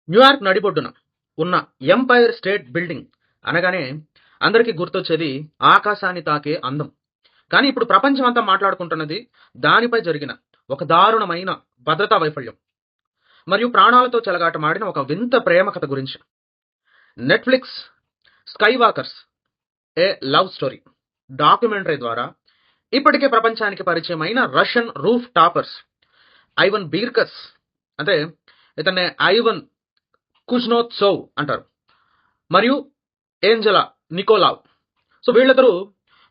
New York నడిబొడ్డున ఉన్న umpire state building అనగానే అందరికీ గుర్తొచ్చేది ఆకాశాన్ని తాకే అందం. కానీ ఇప్పుడు ప్రపంచం అంతా మాట్లాడుకుంటున్నది దానిపై జరిగిన ఒక దారుణమైన భద్రతా వైఫల్యం మరియు ప్రాణాలతో చెలగాటమాడిన ఒక వింత ప్రేమ కథ గురించి. నెట్ఫ్లిక్స్ స్కై వాకర్స్ ఏ లవ్ స్టోరీ డాక్యుమెంటరీ ద్వారా ఇప్పటికే ప్రపంచానికి పరిచయమైన రష్యన్ రూఫ్ టాపర్స్ ఐవన్ బీర్కస్, అంటే ఇతన్ని ఐవన్ కుజ్నోత్సోవ్ అంటారు, మరియు ఏంజెలా నికోలావ్. సో వీళ్ళిద్దరూ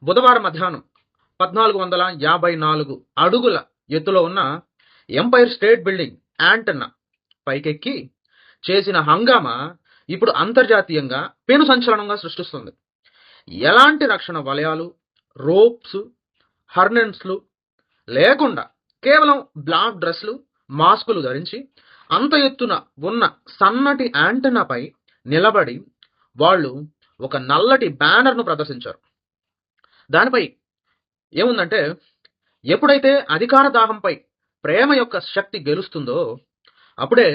బుధవారం మధ్యాహ్నం 1454 అడుగుల ఎత్తులో ఉన్న ఎంపైర్ స్టేట్ బిల్డింగ్ యాంటెన్నా పైకెక్కి చేసిన హంగామా ఇప్పుడు అంతర్జాతీయంగా పెను సంచలనంగా సృష్టిస్తుంది. ఎలాంటి రక్షణ వలయాలు, రోప్స్, హర్నెన్స్లు లేకుండా కేవలం బ్లాక్ డ్రెస్లు, మాస్కులు ధరించి అంత ఎత్తున ఉన్న సన్నటి యాంటెన్నాపై నిలబడి వాళ్ళు ఒక నల్లటి బ్యానర్ను ప్రదర్శించారు. దానిపై ఏముందంటే, ఎప్పుడైతే అధికార దాహంపై ప్రేమ యొక్క శక్తి గెలుస్తుందో అప్పుడే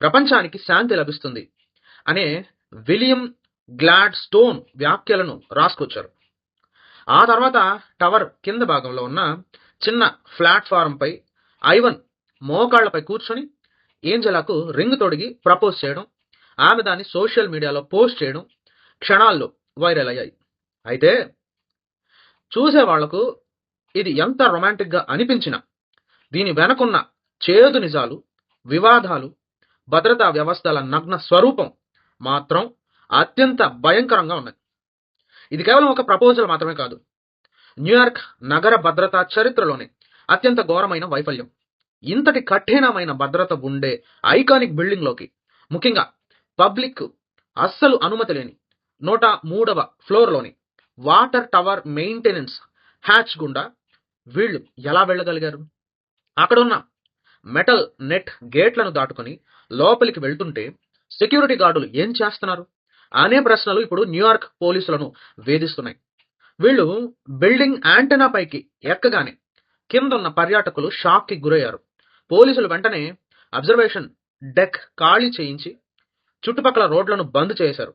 ప్రపంచానికి శాంతి లభిస్తుంది అనే విలియం గ్లాడ్ స్టోన్ వ్యాఖ్యలను రాసుకొచ్చారు. ఆ తర్వాత టవర్ కింద భాగంలో ఉన్న చిన్న ప్లాట్ఫారంపై ఐవన్ మోకాళ్లపై కూర్చొని ఏంజెలాకు రింగ్ తొడిగి ప్రపోజ్ చేయడం, ఆమె దాన్ని సోషల్ మీడియాలో పోస్ట్ చేయడం క్షణాల్లో వైరల్ అయ్యాయి. అయితే చూసే వాళ్లకు ఇది ఎంత రొమాంటిక్గా అనిపించినా దీని వెనకున్న చేదు నిజాలు, వివాదాలు, భద్రతా వ్యవస్థల నగ్న స్వరూపం మాత్రం అత్యంత భయంకరంగా ఉన్నాయి. ఇది కేవలం ఒక ప్రపోజల్ మాత్రమే కాదు, న్యూయార్క్ నగర భద్రతా చరిత్రలోనే అత్యంత ఘోరమైన వైఫల్యం. ఇంతటి కఠినమైన భద్రత ఉండే ఐకానిక్ బిల్డింగ్లోకి, ముఖ్యంగా పబ్లిక్ అస్సలు అనుమతి లేని 103వ ఫ్లోర్లోని వాటర్ టవర్ మెయింటెనెన్స్ హ్యాచ్ గుండా వీళ్ళు ఎలా వెళ్ళగలిగారు? అక్కడున్న మెటల్ నెట్ గేట్లను దాటుకొని లోపలికి వెళ్తుంటే సెక్యూరిటీ గార్డులు ఏం చేస్తున్నారు అనే ప్రశ్నలు ఇప్పుడు న్యూయార్క్ పోలీసులను వేధిస్తున్నాయి. వీళ్ళు బిల్డింగ్ యాంటెనా పైకి ఎక్కగానే కిందున్న పర్యాటకులు షాక్కి గురయ్యారు. పోలీసులు వెంటనే అబ్జర్వేషన్ డెక్ ఖాళీ చేయించి చుట్టుపక్కల రోడ్లను బంద్ చేశారు.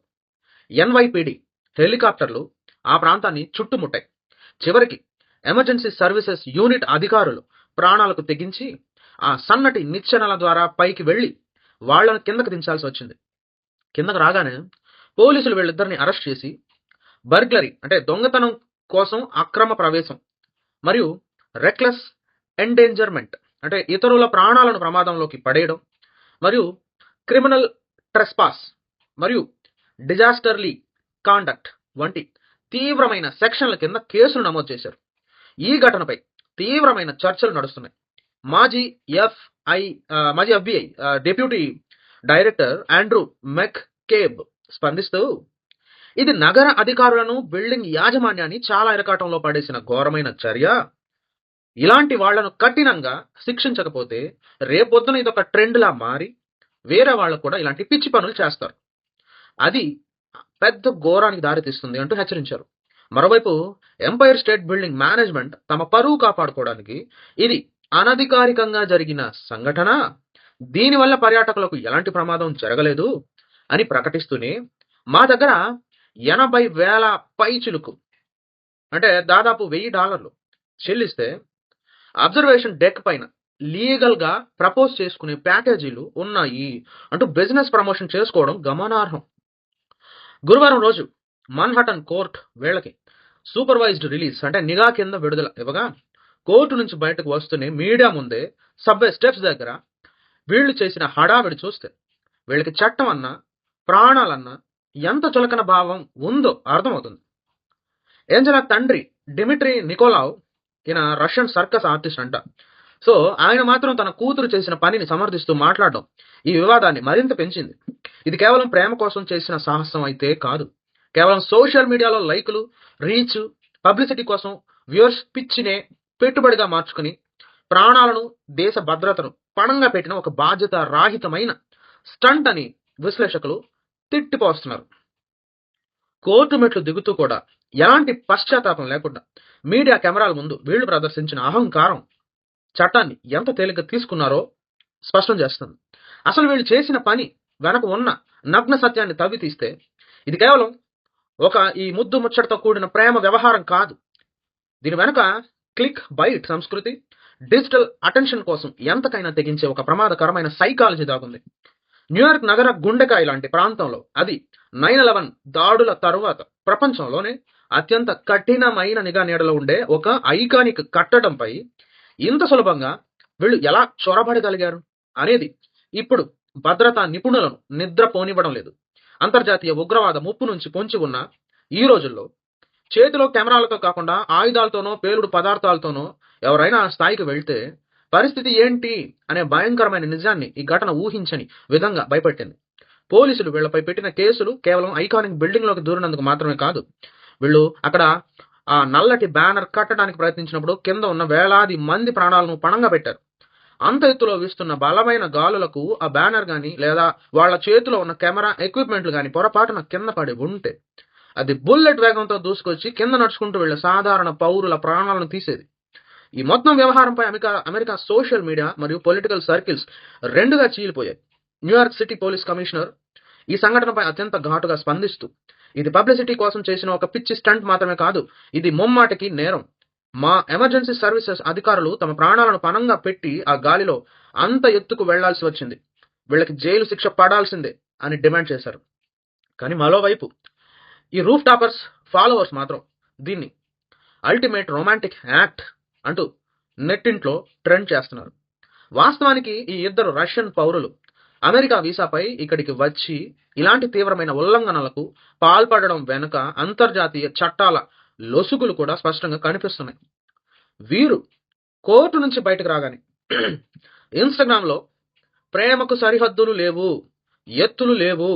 ఎన్వైపిడి హెలికాప్టర్లు ఆ ప్రాంతాన్ని చుట్టుముట్టాయి. చివరికి ఎమర్జెన్సీ సర్వీసెస్ యూనిట్ అధికారులు ప్రాణాలకు తెగించి ఆ సన్నటి నిచ్చెనల ద్వారా పైకి వెళ్లి వాళ్లను కిందకు దించాల్సి వచ్చింది. కిందకు రాగానే పోలీసులు వీళ్ళిద్దరిని అరెస్ట్ చేసి బర్గ్లరీ, అంటే దొంగతనం కోసం అక్రమ ప్రవేశం, మరియు రెక్లెస్ ఎండేంజర్మెంట్, అంటే ఇతరుల ప్రాణాలను ప్రమాదంలోకి పడేయడం, మరియు క్రిమినల్ ట్రెస్పాస్ మరియు డిజాస్టర్లీ కాండక్ట్ వంటి తీవ్రమైన సెక్షన్ల కింద కేసులు నమోదు చేశారు. ఈ ఘటనపై తీవ్రమైన చర్చలు నడుస్తున్నాయి. మాజీ ఎఫ్బిఐ డెప్యూటీ డైరెక్టర్ ఆండ్రూ మెక్ కేబ్ స్పందిస్తూ, ఇది నగర అధికారులను, బిల్డింగ్ యాజమాన్యాన్ని చాలా ఇరకాటంలో పడేసిన ఘోరమైన చర్య. ఇలాంటి వాళ్లను కఠినంగా శిక్షించకపోతే రేపొద్దున ఇదొక ట్రెండ్లా మారి వేరే వాళ్ళకు కూడా ఇలాంటి పిచ్చి పనులు చేస్తారు. అది పెద్ద ఘోరానికి దారితీస్తుంది అంటూ హెచ్చరించారు. మరోవైపు ఎంపైర్ స్టేట్ బిల్డింగ్ మేనేజ్మెంట్ తమ పరువు కాపాడుకోవడానికి ఇది అనధికారికంగా జరిగిన సంఘటన, దీనివల్ల పర్యాటకులకు ఎలాంటి ప్రమాదం జరగలేదు అని ప్రకటిస్తూనే మా దగ్గర 80,000 పైచిలుకు, అంటే దాదాపు $1,000 చెల్లిస్తే అబ్జర్వేషన్ డెక్ పైన లీగల్ గా ప్రపోజ్ చేసుకునే ప్యాకేజీలు ఉన్నాయి అంటూ బిజినెస్ ప్రమోషన్ చేసుకోవడం గమనార్హం. గురువారం రోజు మన్హటన్ కోర్టు వీళ్ళకి సూపర్వైజ్డ్ రిలీజ్, అంటే నిఘా కింద విడుదల ఇవ్వగా కోర్టు నుంచి బయటకు వస్తూనే మీడియా ముందే సబ్వే స్టెప్స్ దగ్గర వీళ్ళు చేసిన హడావిడి చూస్తే వీళ్ళకి చట్టం అన్నా, ప్రాణాలన్నా ఎంత చులకన భావం ఉందో అర్థమవుతుంది. ఏంజెలా తండ్రి డిమిట్రీ నికోలావ్, ఈయన రష్యన్ సర్కస్ ఆర్టిస్ట్ అంట. సో ఆయన మాత్రం తన కూతురు చేసిన పనిని సమర్థిస్తూ మాట్లాడడం ఈ వివాదాన్ని మరింత పెంచింది. ఇది కేవలం ప్రేమ కోసం చేసిన సాహసం అయితే కాదు, కేవలం సోషల్ మీడియాలో లైకులు, రీచ్, పబ్లిసిటీ కోసం వ్యూవర్స్ పిచ్చినే పెట్టుబడిగా మార్చుకుని ప్రాణాలను, దేశ భద్రతను పణంగా పెట్టిన ఒక బాధ్యత రాహితమైన స్టంట్ అని విశ్లేషకులు తిట్టిపోస్తున్నారు. కోర్టు మెట్లు దిగుతూ కూడా ఎలాంటి పశ్చాత్తాపం లేకుండా మీడియా కెమెరాల ముందు వీళ్లు ప్రదర్శించిన అహంకారం చట్టాన్ని ఎంత తేలిగ్గా తీసుకున్నారో స్పష్టం చేస్తుంది. అసలు వీళ్ళు చేసిన పని వెనక ఉన్న నగ్న సత్యాన్ని తవ్వి తీస్తే ఇది కేవలం ఈ ముద్దు ముచ్చటతో కూడిన ప్రేమ వ్యవహారం కాదు. దీని వెనుక క్లిక్ బైట్ సంస్కృతి, డిజిటల్ అటెన్షన్ కోసం ఎంతకైనా తెగించే ఒక ప్రమాదకరమైన సైకాలజీ దాగుంది. న్యూయార్క్ నగర గుండెకాయ లాంటి ప్రాంతంలో, అది 9/11 దాడుల తరువాత ప్రపంచంలోనే అత్యంత కఠినమైన నిఘా నీడలో ఉండే ఒక ఐకానిక్ కట్టడంపై ఇంత సులభంగా వీళ్ళు ఎలా చొరబడగలిగారు అనేది ఇప్పుడు భద్రతా నిపుణులను నిద్రపోనివ్వడం లేదు. అంతర్జాతీయ ఉగ్రవాద ముప్పు నుంచి పొంచి ఉన్న ఈ రోజుల్లో చేతిలో కెమెరాలతో కాకుండా ఆయుధాలతోనో పేలుడు పదార్థాలతోనో ఎవరైనా ఆ స్థాయికి వెళ్తే పరిస్థితి ఏంటి అనే భయంకరమైన నిజాన్ని ఈ ఘటన ఊహించని విధంగా భయపెట్టింది. పోలీసులు వీళ్లపై పెట్టిన కేసులు కేవలం ఐకానిక్ బిల్డింగ్ లోకి దూరినందుకు మాత్రమే కాదు, వీళ్ళు అక్కడ ఆ నల్లటి బ్యానర్ కట్టడానికి ప్రయత్నించినప్పుడు కింద ఉన్న వేలాది మంది ప్రాణాలను పణంగా పెట్టారు. అంత ఎత్తులో వీస్తున్న బలమైన గాలులకు ఆ బ్యానర్ గాని లేదా వాళ్ళ చేతిలో ఉన్న కెమెరా ఎక్విప్మెంట్లు గాని పొరపాటున కింద పడి ఉంటే అది బుల్లెట్ వేగంతో దూసుకొచ్చి కింద నడుచుకుంటూ వెళ్లే సాధారణ పౌరుల ప్రాణాలను తీసేది. ఈ మొత్తం వ్యవహారంపై అమెరికా సోషల్ మీడియా మరియు పొలిటికల్ సర్కిల్స్ రెండుగా చీలిపోయాయి. న్యూయార్క్ సిటీ పోలీస్ కమిషనర్ ఈ సంఘటనపై అత్యంత ఘాటుగా స్పందిస్తూ, ఇది పబ్లిసిటీ కోసం చేసిన ఒక పిచ్చి స్టంట్ మాత్రమే కాదు, ఇది ముమ్మాటికి నేరం. మా ఎమర్జెన్సీ సర్వీసెస్ అధికారులు తమ ప్రాణాలను పణంగా పెట్టి ఆ గాలిలో అంత ఎత్తుకు వెళ్లాల్సి వచ్చింది, వీళ్ళకి జైలు శిక్ష పడాల్సిందే అని డిమాండ్ చేశారు. కానీ మరోవైపు ఈ రూఫ్ టాపర్స్ ఫాలోవర్స్ మాత్రం దీన్ని అల్టిమేట్ రొమాంటిక్ యాక్ట్ అంటూ నెట్టింట్లో ట్రెండ్ చేస్తున్నారు. వాస్తవానికి ఈ ఇద్దరు రష్యన్ పౌరులు అమెరికా వీసాపై ఇక్కడికి వచ్చి ఇలాంటి తీవ్రమైన ఉల్లంఘనలకు పాల్పడడం వెనుక అంతర్జాతీయ చట్టాల లొసుగులు కూడా స్పష్టంగా కనిపిస్తున్నాయి. వీరు కోర్టు నుంచి బయటకు రాగానే ఇన్స్టాగ్రామ్లో ప్రేమకు సరిహద్దులు లేవు, ఎత్తులు లేవు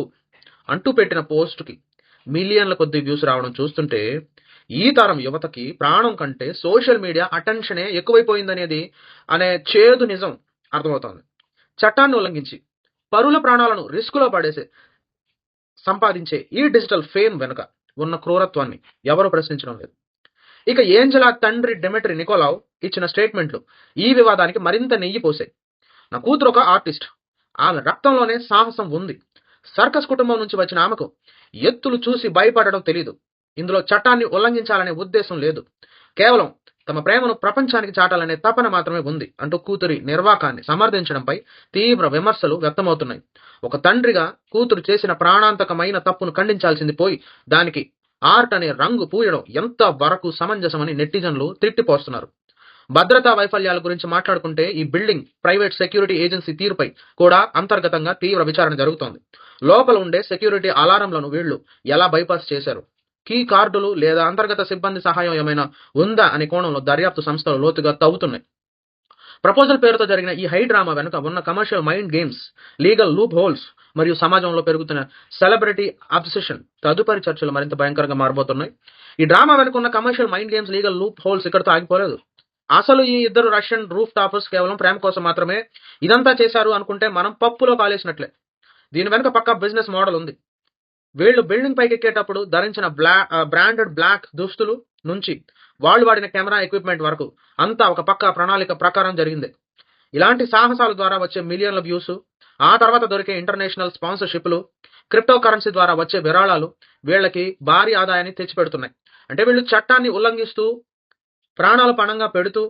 అంటూ పెట్టిన పోస్టుకి మిలియన్ల కొద్ది వ్యూస్ రావడం చూస్తుంటే ఈ తరం యువతకి ప్రాణం కంటే సోషల్ మీడియా అటెన్షనే ఎక్కువైపోయిందనేది అనే చేదు నిజం అర్థమవుతోంది. చట్టాన్ని ఉల్లంఘించి పరుల ప్రాణాలను రిస్కులో పడేసే సంపాదించే ఈ డిజిటల్ ఫేమ్ వెనుక ఉన్న క్రూరత్వాన్ని ఎవరూ ప్రశ్నించడం లేదు. ఇక ఏంజెలా తండ్రి డెమెట్రీ నికోలావ్ ఇచ్చిన స్టేట్మెంట్లు ఈ వివాదానికి మరింత నెయ్యి పోసాయి. నా కూతురు ఒక ఆర్టిస్ట్, ఆమె రక్తంలోనే సాహసం ఉంది. సర్కస్ కుటుంబం నుంచి వచ్చిన ఆమెకు ఎత్తులు చూసి భయపడడం తెలీదు. ఇందులో చట్టాన్ని ఉల్లంఘించాలనే ఉద్దేశం లేదు, కేవలం తమ ప్రేమను ప్రపంచానికి చాటాలనే తపన మాత్రమే ఉంది అంటూ కూతురి నిర్వాకాన్ని సమర్థించడంపై తీవ్ర విమర్శలు వ్యక్తమవుతున్నాయి. ఒక తండ్రిగా కూతురు చేసిన ప్రాణాంతకమైన తప్పును ఖండించాల్సింది పోయి దానికి ఆర్ట్ అనే రంగు పూయడం ఎంత వరకు సమంజసమని నెటిజన్లు తిట్టిపోస్తున్నారు. భద్రతా వైఫల్యాల గురించి మాట్లాడుకుంటే ఈ బిల్డింగ్ ప్రైవేట్ సెక్యూరిటీ ఏజెన్సీ తీరుపై కూడా అంతర్గతంగా తీవ్ర విచారణ జరుగుతోంది. లోపల ఉండే సెక్యూరిటీ అలారంలను వీళ్లు ఎలా బైపాస్ చేశారు, కీ కార్డులు లేదా అంతర్గత సిబ్బంది సహాయం ఏమైనా ఉందా అనే కోణంలో దర్యాప్తు సంస్థలు లోతుగా తవ్వుతున్నాయి. ప్రపోజల్ పేరుతో జరిగిన ఈ హై డ్రామా వెనుక ఉన్న commercial mind games, legal loop holes మరియు సమాజంలో పెరుగుతున్న సెలబ్రిటీ అబ్సెషన్ తదుపరి చర్చలు మరింత భయంకరంగా మారబోతున్నాయి. ఈ డ్రామా వెనుక ఉన్న commercial mind games, legal loop holes ఇక్కడతో ఆగిపోలేదు. అసలు ఈ ఇద్దరు రష్యన్ రూఫ్ టాపర్స్ కేవలం ప్రేమ కోసం మాత్రమే ఇదంతా చేశారు అనుకుంటే మనం పప్పులో కాలేసినట్లే. దీని వెనుక పక్కా బిజినెస్ మోడల్ ఉంది. వీళ్ళు బిల్డింగ్ పైకి ఎక్కేటప్పుడు ధరించిన బ్రాండెడ్ బ్లాక్ దుస్తులు నుంచి వాళ్ళు వాడిన కెమెరా ఎక్విప్మెంట్ వరకు అంతా ఒక పక్కా ప్రణాళిక ప్రకారం జరిగింది. ఇలాంటి సాహసాల ద్వారా వచ్చే మిలియన్ల వ్యూస్, ఆ తర్వాత దొరికే ఇంటర్నేషనల్ స్పాన్సర్షిప్లు, క్రిప్టో కరెన్సీ ద్వారా వచ్చే విరాళాలు వీళ్ళకి భారీ ఆదాయాన్ని తెచ్చిపెడుతున్నాయి. అంటే వీళ్ళు చట్టాన్ని ఉల్లంఘిస్తూ ప్రాణాలు పణంగా పెడుతూ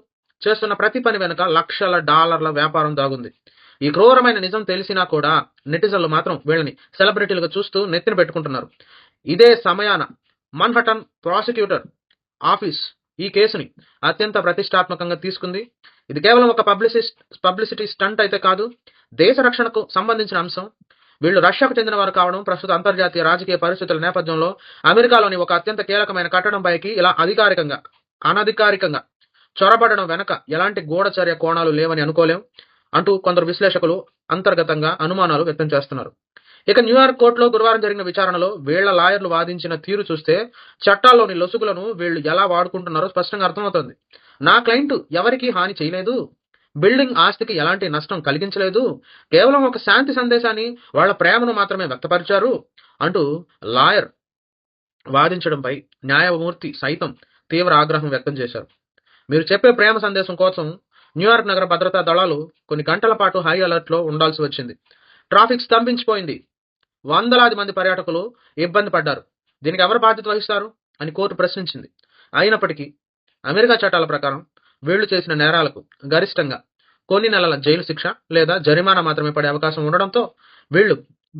చేస్తున్న ప్రతి పని వెనుక లక్షల డాలర్ల వ్యాపారం దాగుంది. ఈ క్రూరమైన నిజం తెలిసినా కూడా నెటిజన్లు మాత్రం వీళ్ళని సెలబ్రిటీలుగా చూస్తూ నెత్తిన పెట్టుకుంటున్నారు. ఇదే సమయాన మన్హటన్ ప్రాసిక్యూటర్ ఆఫీస్ ఈ కేసుని అత్యంత ప్రతిష్టాత్మకంగా తీసుకుంది. ఇది కేవలం ఒక పబ్లిసిటీ స్టంట్ అయితే కాదు, దేశ రక్షణకు సంబంధించిన అంశం. వీళ్ళు రష్యాకు చెందిన వారు కావడం, ప్రస్తుత అంతర్జాతీయ రాజకీయ పరిస్థితుల నేపథ్యంలో అమెరికాలోని ఒక అత్యంత కీలకమైన కట్టడం పైకి ఇలా అనధికారికంగా చొరబడడం వెనక ఎలాంటి గూఢచర్య కోణాలు లేవని అనుకోలేం అంటూ కొందరు విశ్లేషకులు అంతర్గతంగా అనుమానాలు వ్యక్తం చేస్తున్నారు. ఇక న్యూయార్క్ కోర్టులో గురువారం జరిగిన విచారణలో వీళ్ల లాయర్లు వాదించిన తీరు చూస్తే చట్టాల్లోని లొసుగులను వీళ్లు ఎలా వాడుకుంటున్నారో స్పష్టంగా అర్థమవుతోంది. నా క్లయింట్ ఎవరికీ హాని చేయలేదు, బిల్డింగ్ ఆస్తికి ఎలాంటి నష్టం కలిగించలేదు, కేవలం ఒక శాంతి సందేశాన్ని, వాళ్ల ప్రేమను మాత్రమే వ్యక్తపరిచారు అంటూ లాయర్ వాదించడంపై న్యాయమూర్తి సైతం తీవ్ర ఆగ్రహం వ్యక్తం చేశారు. మీరు చెప్పే ప్రేమ సందేశం కోసం న్యూయార్క్ నగర భద్రతా దళాలు కొన్ని గంటల పాటు హై అలర్ట్ లో ఉండాల్సి వచ్చింది. ట్రాఫిక్ స్తంభించిపోయింది. వందలాది మంది పర్యాటకులు ఇబ్బంది పడ్డారు. దీనికి ఎవరు బాధ్యత వహిస్తారు అని కోర్టు ప్రశ్నించింది. అయినప్పటికీ అమెరికా చట్టాల ప్రకారం వీళ్లు చేసిన నేరాలకు గరిష్టంగా కొన్ని నెలల జైలు శిక్ష లేదా జరిమానా మాత్రమే పడే అవకాశం ఉండడంతో వీళ్లు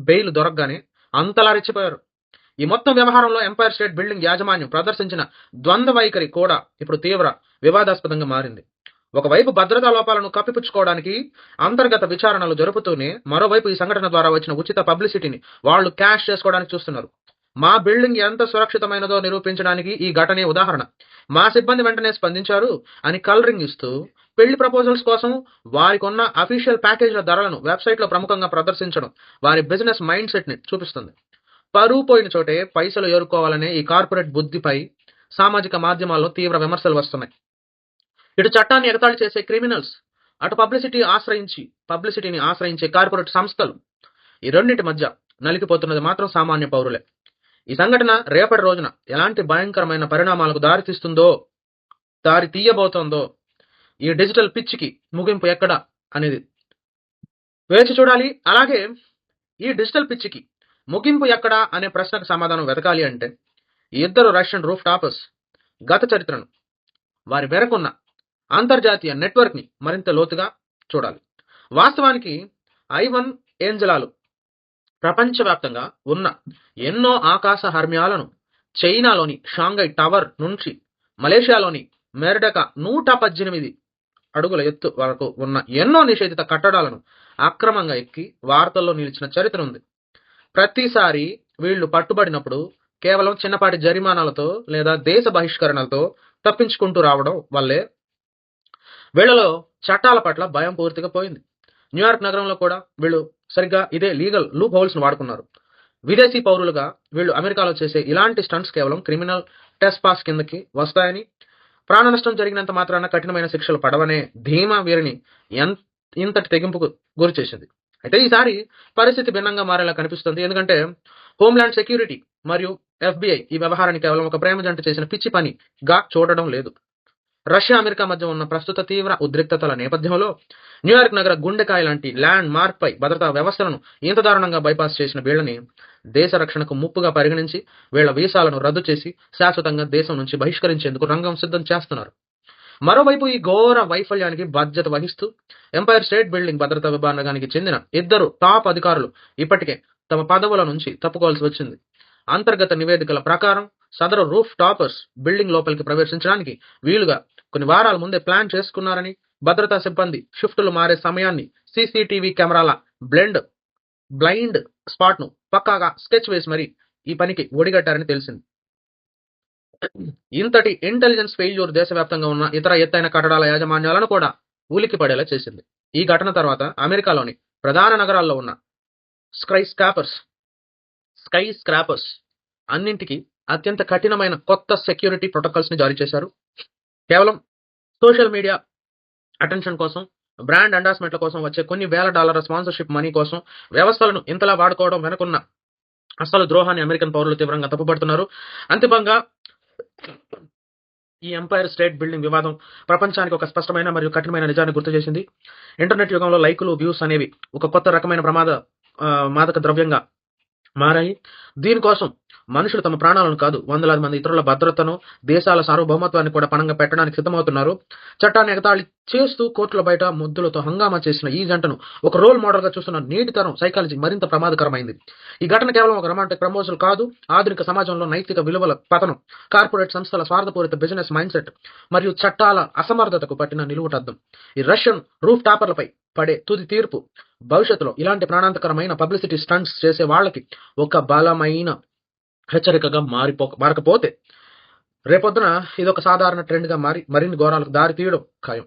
బెయిల్ దొరకగానే అంతలా రెచ్చిపోయారు. ఈ మొత్తం వ్యవహారంలో ఎంపైర్ స్టేట్ బిల్డింగ్ యాజమాన్యం ప్రదర్శించిన ద్వంద్వ వైఖరి కూడా ఇప్పుడు తీవ్ర వివాదాస్పదంగా మారింది. ఒకవైపు భద్రతా లోపాలను కప్పిపుచ్చుకోవడానికి అంతర్గత విచారణలు జరుపుతూనే మరోవైపు ఈ సంఘటన ద్వారా వచ్చిన ఉచిత పబ్లిసిటీని వాళ్ళు క్యాష్ చేసుకోవడానికి చూస్తున్నారు. మా బిల్డింగ్ ఎంత సురక్షితమైనదో నిరూపించడానికి ఈ ఘటనే ఉదాహరణ. మా సిబ్బంది వెంటనే స్పందించారు అని కలరింగ్ ఇస్తూ పెళ్లి ప్రపోజల్స్ కోసం వారికున్న అఫీషియల్ ప్యాకేజీల ధరలను వెబ్సైట్లో ప్రముఖంగా ప్రదర్శించడం వారి బిజినెస్ మైండ్ సెట్ ని చూపిస్తుంది. పరువు పోయిన చోటే పైసలు ఏరుకోవాలనే ఈ కార్పొరేట్ బుద్ధిపై సామాజిక మాధ్యమాల్లో తీవ్ర విమర్శలు వస్తున్నాయి. ఇటు చట్టాన్ని ఎగతాళి చేసే క్రిమినల్స్, అటు పబ్లిసిటీని ఆశ్రయించే కార్పొరేట్ సంస్థలు, ఈ రెండింటి మధ్య నలిగిపోతున్నది మాత్రం సామాన్య పౌరులే. ఈ సంఘటన రేపటి రోజున ఎలాంటి భయంకరమైన పరిణామాలకు దారి తీయబోతోందో, ఈ డిజిటల్ పిచ్చికి ముగింపు ఎక్కడ అనేది వేచి చూడాలి. అలాగే ఈ డిజిటల్ పిచ్చికి ముగింపు ఎక్కడ అనే ప్రశ్నకు సమాధానం వెతకాలి అంటే ఈ ఇద్దరు రష్యన్ రూఫ్ టాపర్స్ గత చరిత్రను, వారి వెనకున్న అంతర్జాతీయ నెట్వర్క్ ని మరింత లోతుగా చూడాలి. వాస్తవానికి ఐవన్ ఏంజలాలు ప్రపంచవ్యాప్తంగా ఉన్న ఎన్నో ఆకాశ హర్మ్యాలను, చైనాలోని షాంఘై టవర్ నుంచి మలేషియాలోని మెర్డక 118 అడుగుల ఎత్తు వరకు ఉన్న ఎన్నో నిషేధిత కట్టడాలను అక్రమంగా ఎక్కి వార్తల్లో నిలిచిన చరిత్ర ఉంది. ప్రతిసారి వీళ్లు పట్టుబడినప్పుడు కేవలం చిన్నపాటి జరిమానాలతో లేదా దేశ బహిష్కరణలతో తప్పించుకుంటూ రావడం వల్లే వీళ్లలో చట్టాల పట్ల భయం పూర్తిగా పోయింది. న్యూయార్క్ నగరంలో కూడా వీళ్ళు సరిగ్గా ఇదే లీగల్ లూప్ హోల్స్ ను వాడుకున్నారు. విదేశీ పౌరులుగా వీళ్ళు అమెరికాలో చేసే ఇలాంటి స్టంట్స్ కేవలం క్రిమినల్ టెస్ట్ పాస్ కిందకి వస్తాయని, ప్రాణ నష్టం జరిగినంత మాత్రాన కఠినమైన శిక్షలు పడవనే ధీమా వీరిని ఇంతటి తెగింపుకు గురి చేసింది. అయితే ఈసారి పరిస్థితి భిన్నంగా మారేలా కనిపిస్తుంది. ఎందుకంటే హోమ్లాండ్ సెక్యూరిటీ మరియు FBI ఈ వ్యవహారాన్ని కేవలం ఒక ప్రేమ జంట చేసిన పిచ్చి పనిగా చూడడం లేదు. రష్యా అమెరికా మధ్య ఉన్న ప్రస్తుత తీవ్ర ఉద్రిక్తతల నేపథ్యంలో న్యూయార్క్ నగర గుండెకాయ లాంటి ల్యాండ్ మార్క్ పై భద్రతా వ్యవస్థలను ఇంత దారుణంగా బైపాస్ చేసిన వీళ్ళని దేశ రక్షణకు ముప్పుగా పరిగణించి వీళ్ల వీసాలను రద్దు చేసి శాశ్వతంగా దేశం నుంచి బహిష్కరించేందుకు రంగం సిద్ధం చేస్తున్నారు. మరోవైపు ఈ ఘోర వైఫల్యానికి బాధ్యత వహిస్తూ ఎంపైర్ స్టేట్ బిల్డింగ్ భద్రతా విభాగానికి చెందిన ఇద్దరు టాప్ అధికారులు ఇప్పటికే తమ పదవుల నుంచి తప్పుకోవాల్సి వచ్చింది. అంతర్గత నివేదికల ప్రకారం సదరు రూఫ్ టాపర్స్ బిల్డింగ్ లోపలికి ప్రవేశించడానికి వీలుగా కొన్ని వారాల ముందే ప్లాన్ చేసుకున్నారని, భద్రతా సిబ్బంది షిఫ్టులు మారే సమయాన్ని CCTV కెమెరాల బ్లైండ్ స్పాట్ ను పక్కాగా స్కెచ్ వేసి మరి ఈ పనికి ఒడిగట్టారని తెలిసింది. ఇంతటి ఇంటెలిజెన్స్ ఫెయిల్యూర్ దేశవ్యాప్తంగా ఉన్న ఇతర ఎత్తైన కట్టడాల యాజమాన్యాలను కూడా ఉలికి పడేలా చేసింది. ఈ ఘటన తర్వాత అమెరికాలోని ప్రధాన నగరాల్లో ఉన్న స్కై స్క్రాపర్స్ అన్నింటికి అత్యంత కఠినమైన కొత్త సెక్యూరిటీ ప్రోటోకాల్స్ ని జారీ చేశారు. కేవలం సోషల్ మీడియా అటెన్షన్ కోసం, బ్రాండ్ ఎండార్స్మెంట్ల కోసం వచ్చే కొన్ని వేల డాలర్ల స్పాన్సర్షిప్ మనీ కోసం వ్యవస్థలను ఇంతలా వాడుకోవడం వెనుకున్న అసలు ద్రోహాన్ని అమెరికన్ పౌరులు తీవ్రంగా తప్పుపడుతున్నారు. అంతిమంగా ఈ ఎంపైర్ స్టేట్ బిల్డింగ్ వివాదం ప్రపంచానికి ఒక స్పష్టమైన మరియు కఠినమైన నిజాన్ని గుర్తు చేసింది. ఇంటర్నెట్ యుగంలో లైకులు, వ్యూస్ అనేవి ఒక కొత్త రకమైన మాదక ద్రవ్యంగా మారాయి. దీనికోసం మనుషులు తమ ప్రాణాలను కాదు, వందలాది మంది ఇతరుల భద్రతను, దేశాల సార్వభౌమత్వాన్ని కూడా పణంగా పెట్టడానికి సిద్ధమవుతున్నారు. చట్టాన్ని ఎగతాళి చేస్తూ కోర్టుల బయట ముద్దులతో హంగామా చేసిన ఈ జంటను ఒక రోల్ మోడల్ గా చూస్తున్న నేటి తరం సైకాలజీ మరింత ప్రమాదకరమైంది. ఈ ఘటన కేవలం ఒక రొమాంటిక్ ప్రమోజల్ కాదు, ఆధునిక సమాజంలో నైతిక విలువల పతనం, కార్పొరేట్ సంస్థల స్వార్థపూరిత బిజినెస్ మైండ్ సెట్ మరియు చట్టాల అసమర్థతకు పట్టిన నిలువుటద్దం. ఈ రష్యన్ రూఫ్ టాపర్లపై పడే తుది తీర్పు భవిష్యత్తులో ఇలాంటి ప్రాణాంతకరమైన పబ్లిసిటీ స్టంట్స్ చేసే వాళ్ళకి ఒక బలమైన హెచ్చరికగా మారకపోతే రేపొద్దున ఇది ఒక సాధారణ ట్రెండ్ గా మారి మరిన్ని ఘోరాలకు దారి తీయడం ఖాయం.